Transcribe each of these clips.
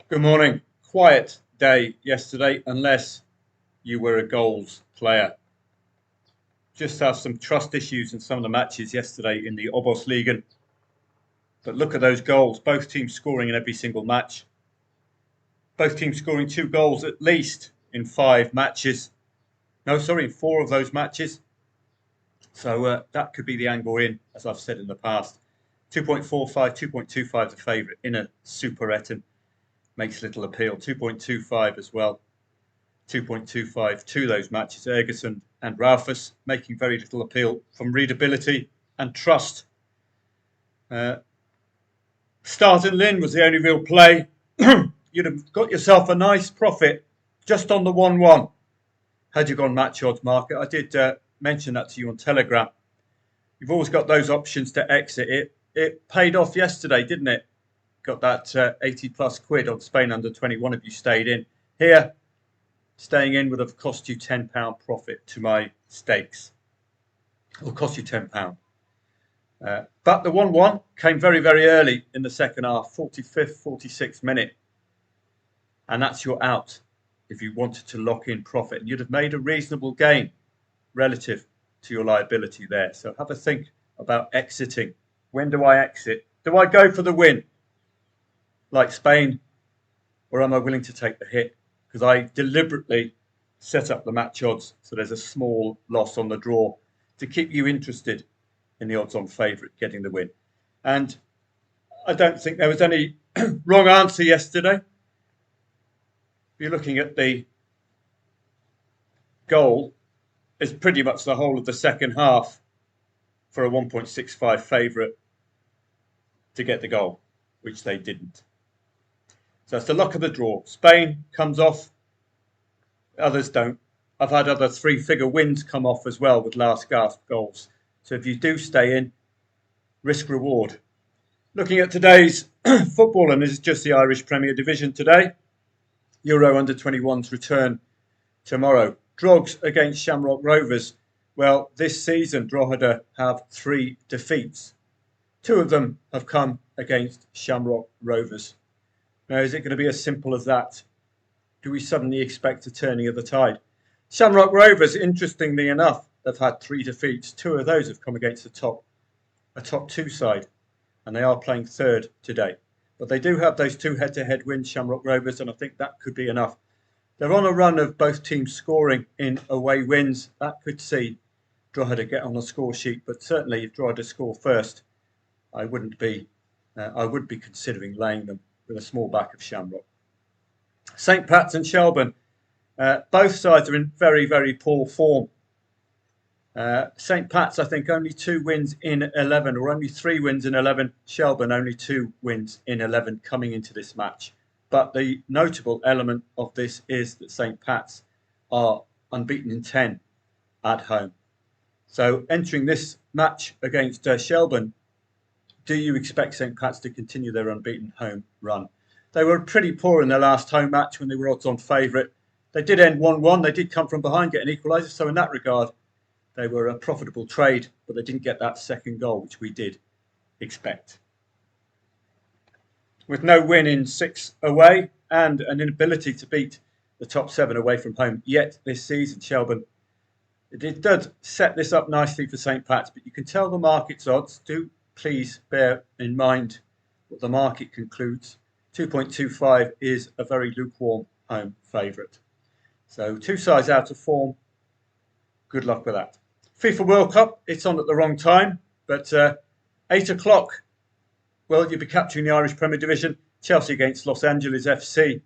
Good morning. Quiet day yesterday, unless you were a goals player. Just have some trust issues in some of the matches yesterday in the Obos-Ligen. But look at those goals. Both teams scoring in every single match. Both teams scoring 2 goals at least in 5 matches. No, sorry, in 4 of those matches. So that could be the angle in, as I've said in the past. 2.45, 2.25 the favourite in a Super Etten. Makes little appeal. 2.25 as well. 2.25 to those matches. Ergerson and Ralphus making very little appeal from readability and trust. Start and Lynn was the only real play. You'd have got yourself a nice profit just on the 1-1 had you gone match odds market. I did mention that to you on Telegram. You've always got those options to exit it. It paid off yesterday, didn't it? Got that 80 plus quid on Spain under 21 if you stayed in. Here, staying in would have cost you £10 profit to my stakes. It will cost you £10. But the 1-1 came very, very early in the second half, 45th, 46th minute. And that's your out if you wanted to lock in profit. And you'd have made a reasonable gain relative to your liability there. So have a think about exiting. When do I exit? Do I go for the win like Spain, or am I willing to take the hit? Because I deliberately set up the match odds so there's a small loss on the draw to keep you interested in the odds-on favourite getting the win. And I don't think there was any wrong answer yesterday. If you're looking at the goal, it's pretty much the whole of the second half for a 1.65 favourite to get the goal, which they didn't. So it's the luck of the draw. Spain comes off, others don't. I've had other 3-figure wins come off as well with last gasp goals. So if you do stay in, risk reward. Looking at today's football, and this is just the Irish Premier Division today. Euro under 21s return tomorrow. Drogs against Shamrock Rovers. Well, this season Drogheda have 3 defeats. 2 of them have come against Shamrock Rovers. Now, is it going to be as simple as that? Do we suddenly expect a turning of the tide? Shamrock Rovers, interestingly enough, they've had 3 defeats. 2 of those have come against a top 2 side, and they are playing third today. But they do have those 2 head-to-head wins, Shamrock Rovers, and I think that could be enough. They're on a run of both teams scoring in away wins. That could see Drogheda get on the score sheet, but certainly if Drogheda score first, I would be considering laying them with a small back of Shamrock. St. Pat's and Shelbourne, both sides are in very, very poor form. St. Pat's, I think, only 2 wins in 11, or only 3 wins in 11. Shelbourne, only 2 wins in 11 coming into this match. But the notable element of this is that St. Pat's are unbeaten in 10 at home. So entering this match against Shelbourne, do you expect St. Pat's to continue their unbeaten home run? They were pretty poor in their last home match when they were odds-on favourite. They did end 1-1. They did come from behind, get an equaliser. So in that regard, they were a profitable trade, but they didn't get that second goal, which we did expect. With no win in 6 away and an inability to beat the top 7 away from home yet this season, Shelbourne, it does set this up nicely for St. Pat's, but you can tell the market's odds. Do please bear in mind what the market concludes. 2.25 is a very lukewarm home favourite. So 2 sides out of form. Good luck with that. FIFA World Cup, it's on at the wrong time, but 8 o'clock, well, you'll be capturing the Irish Premier Division. Chelsea against Los Angeles FC.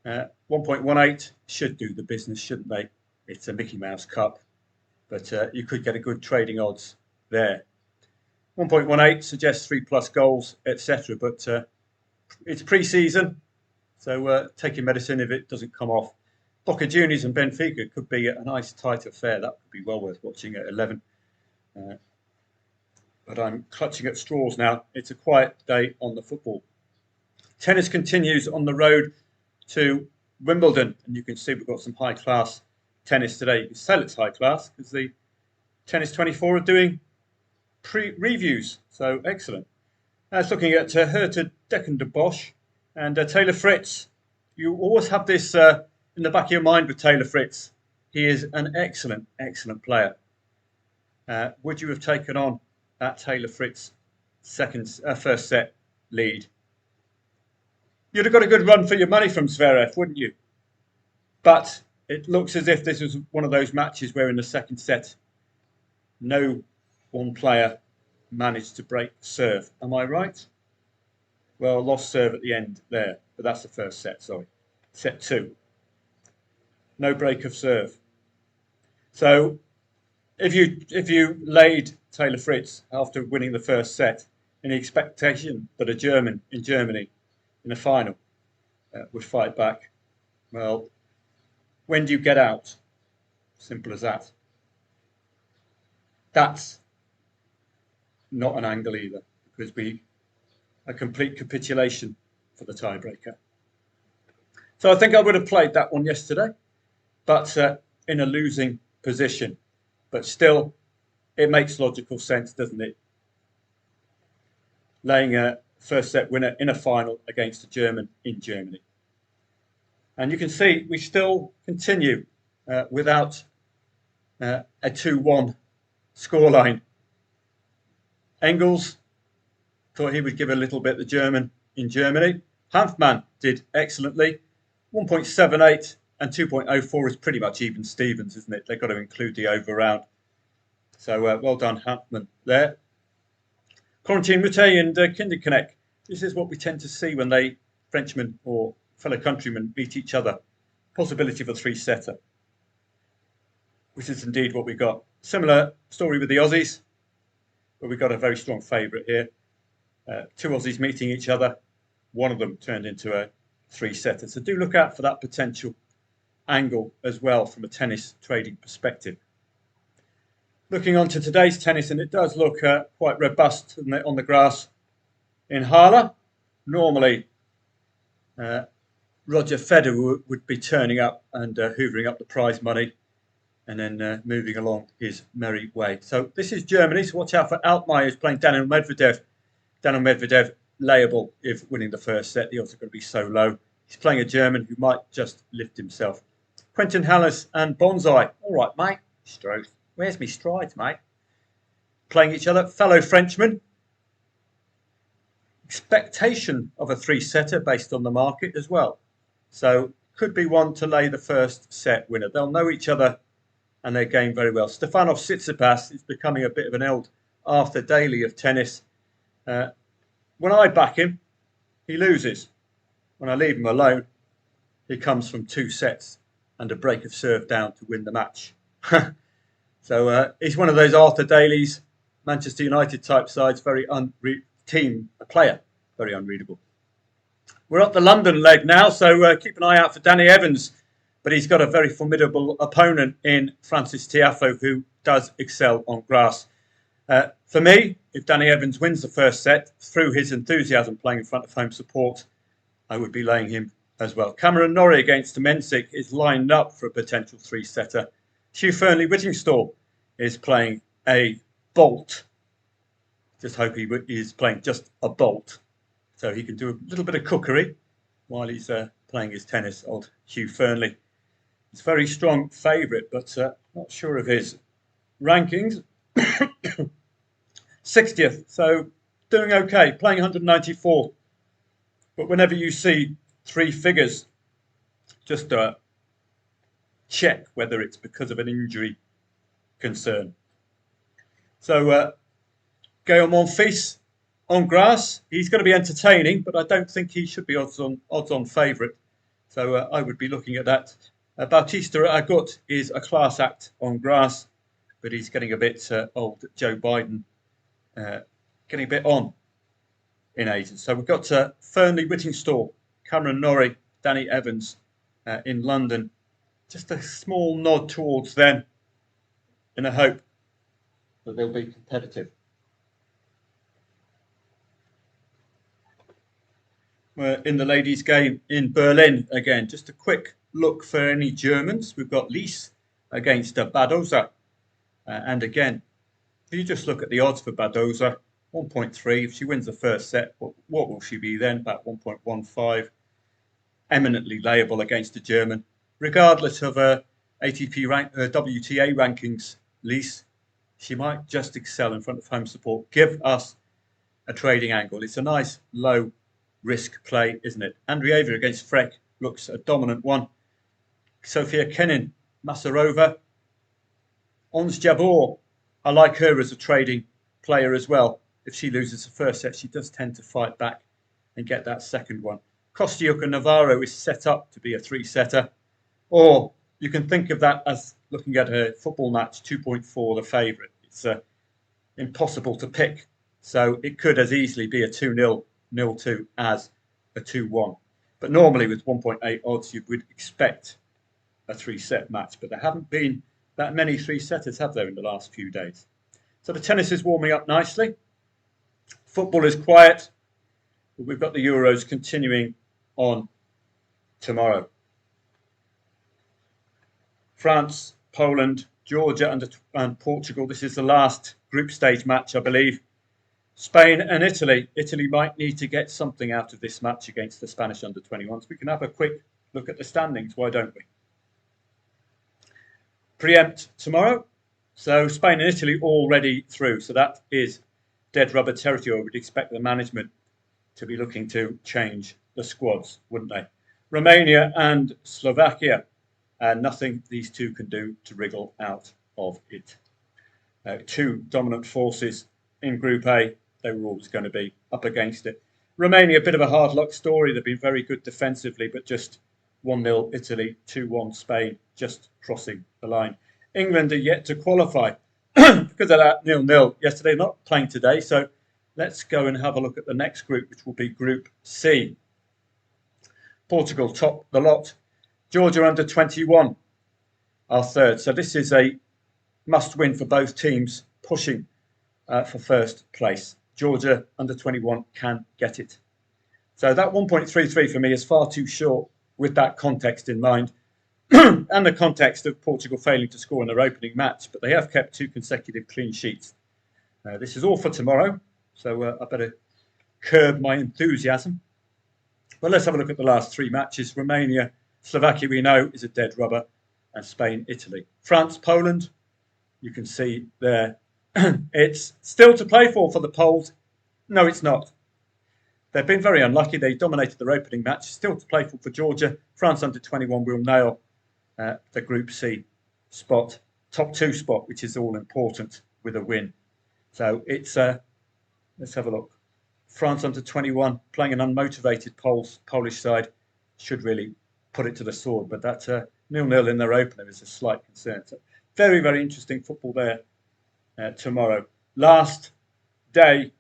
1.18 should do the business, shouldn't they? It's a Mickey Mouse Cup, but you could get a good trading odds there. 1.18 suggests 3+ goals, etc. But it's pre-season, so take your medicine if it doesn't come off. Boca Juniors and Benfica could be a nice tight affair. That would be well worth watching at 11. But I'm clutching at straws now. It's a quiet day on the football. Tennis continues on the road to Wimbledon, and you can see we've got some high-class tennis today. You can tell it's high-class because the Tennis 24 are doing reviews, so excellent. Now it's looking at Herta Deccan de Bosch. And Taylor Fritz, you always have this in the back of your mind with Taylor Fritz. He is an excellent, excellent player. Would you have taken on that Taylor Fritz first set lead? You'd have got a good run for your money from Zverev, wouldn't you? But it looks as if this was one of those matches where in the second set, no one player managed to break serve. Am I right? Well, lost serve at the end there, but that's the first set, sorry. Set 2. No break of serve. So if you laid Taylor Fritz after winning the first set in the expectation that a German in Germany in the final would fight back, well, when do you get out? Simple as that. That's not an angle either, because a complete capitulation for the tiebreaker. So I think I would have played that one yesterday, but in a losing position. But still, it makes logical sense, doesn't it? Laying a first set winner in a final against a German in Germany. And you can see we still continue without a 2-1 scoreline. Engels thought he would give a little bit the German in Germany. Hanfmann did excellently. 1.78 and 2.04 is pretty much even Stevens, isn't it? They've got to include the over round. So well done, Hanfmann there. Corentin Moutet and Kinderknecht. This is what we tend to see when Frenchmen or fellow countrymen meet each other. Possibility of a 3-setter, which is indeed what we got. Similar story with the Aussies, but we got a very strong favourite here. 2 Aussies meeting each other. One of them turned into a 3-setter. So do look out for that potential angle as well from a tennis trading perspective. Looking on to today's tennis, and it does look quite robust on the grass in Halle. Normally, Roger Federer would be turning up and hoovering up the prize money and then moving along his merry way. So this is Germany, so watch out for Altmaier, who's playing Daniel Medvedev. Daniel Medvedev, layable if winning the first set. The odds are going to be so low. He's playing a German who might just lift himself. Quentin Hallis and Bonsai. All right, mate. Stroke. Where's me strides, mate? Playing each other. Fellow Frenchmen. Expectation of a 3-setter based on the market as well. So could be one to lay the first set winner. They'll know each other and their game very well. Stefanos Tsitsipas is becoming a bit of an old Arthur Daly of tennis. When I back him, he loses. When I leave him alone, he comes from 2 sets and a break of serve down to win the match. So he's one of those Arthur Dalys, Manchester United type sides, very a player, very unreadable. We're up the London leg now, so keep an eye out for Danny Evans. But he's got a very formidable opponent in Francis Tiafoe, who does excel on grass. For me, if Danny Evans wins the first set, through his enthusiasm playing in front of home support, I would be laying him as well. Cameron Norrie against Mensik is lined up for a potential 3-setter. Hugh Fearnley-Whittingstall is playing a bolt. Just hope he is playing just a bolt, so he can do a little bit of cookery while he's playing his tennis, old Hugh Fearnley. He's a very strong favourite, but not sure of his rankings. 60th, so doing okay, playing 194. But whenever you see 3 figures, just check whether it's because of an injury concern. So Gael Monfils on grass, he's going to be entertaining, but I don't think he should be odds on favourite. So I would be looking at that. Bautista Agut is a class act on grass, but he's getting a bit old. Joe Biden getting a bit on in age. So we've got Fearnley-Whittingstall, Cameron Norrie, Danny Evans in London. Just a small nod towards them in a hope that they'll be competitive. We're in the ladies' game in Berlin again. Just a quick look for any Germans. We've got Lies against Badoza. And again, if you just look at the odds for Badoza, 1.3. If she wins the first set, what will she be then? About 1.15. Eminently layable against a German. Regardless of her ATP rank, her WTA rankings, Lise, she might just excel in front of home support. Give us a trading angle. It's a nice low risk play, isn't it? Andreeva against Freck looks a dominant one. Sofia Kenin, Masarova, Ons Jabeur. I like her as a trading player as well. If she loses the first set, she does tend to fight back and get that second one. Kostyuk Navarro is set up to be a three-setter. Or you can think of that as looking at a football match, 2.4, the favourite. It's impossible to pick. So it could as easily be a 2-0, 0-2 as a 2-1. But normally with 1.8 odds, you would expect a three-set match. But there haven't been that many three-setters, have there, in the last few days? So the tennis is warming up nicely. Football is quiet. But we've got the Euros continuing on tomorrow. France, Poland, Georgia and Portugal. This is the last group stage match, I believe. Spain and Italy. Italy might need to get something out of this match against the Spanish under-21s. We can have a quick look at the standings, why don't we? Preempt tomorrow. So Spain and Italy already through. So that is dead rubber territory. I would expect the management to be looking to change the squads, wouldn't they? Romania and Slovakia. Nothing these two can do to wriggle out of it. Two dominant forces in Group A. They were always going to be up against it. Romania, a bit of a hard luck story. They've been very good defensively, but just 1-0 Italy, 2-1 Spain, just crossing the line. England are yet to qualify because of that 0-0 yesterday. Not playing today, so let's go and have a look at the next group, which will be Group C. Portugal top the lot. Georgia under-21 are third. So this is a must-win for both teams, pushing for first place. Georgia under-21 can get it. So that 1.33 for me is far too short with that context in mind and the context of Portugal failing to score in their opening match, but they have kept two consecutive clean sheets. This is all for tomorrow, so I better curb my enthusiasm. Well, let's have a look at the last three matches. Romania, Slovakia, we know, is a dead rubber, and Spain, Italy. France, Poland, you can see there. It's still to play for the Poles. No, it's not. They've been very unlucky. They dominated their opening match. Still to play for Georgia. France under-21 will nail the Group C spot, top two spot, which is all important with a win. So it's, let's have a look. France under-21 playing an unmotivated Polish side should really put it to the sword. But that 0-0 in their opener is a slight concern. So very, very interesting football there tomorrow. Last day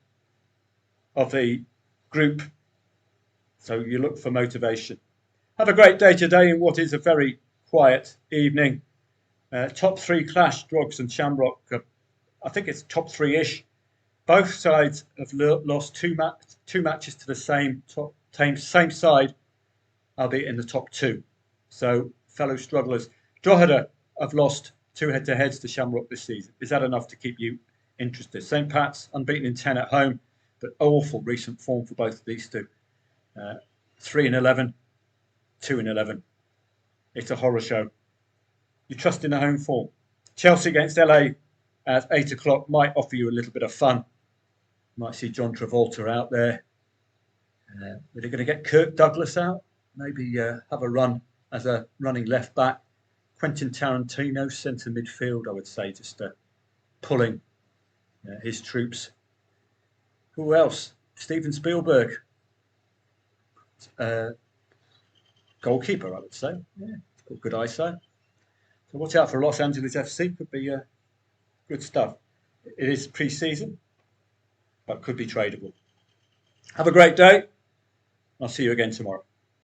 of the group. So you look for motivation. Have a great day today in what is a very quiet evening. Top three clash, Drogs and Shamrock. I think it's top three-ish. Both sides have lost two matches to the same side, albeit in the top two. So fellow strugglers. Drogheda have lost two head-to-heads to Shamrock this season. Is that enough to keep you interested? St. Pat's unbeaten in 10 at home, but awful recent form for both of these two. 3-11, 2-11. It's a horror show. You trust in the home form. Chelsea against LA at 8 o'clock might offer you a little bit of fun. Might see John Travolta out there. Are they going to get Kirk Douglas out? Maybe have a run as a running left back. Quentin Tarantino, centre midfield, I would say, just pulling his troops. Who else? Steven Spielberg. Goalkeeper, I would say. Yeah, got good eyesight. So watch out for Los Angeles FC. Could be good stuff. It is pre-season, but could be tradable. Have a great day. I'll see you again tomorrow.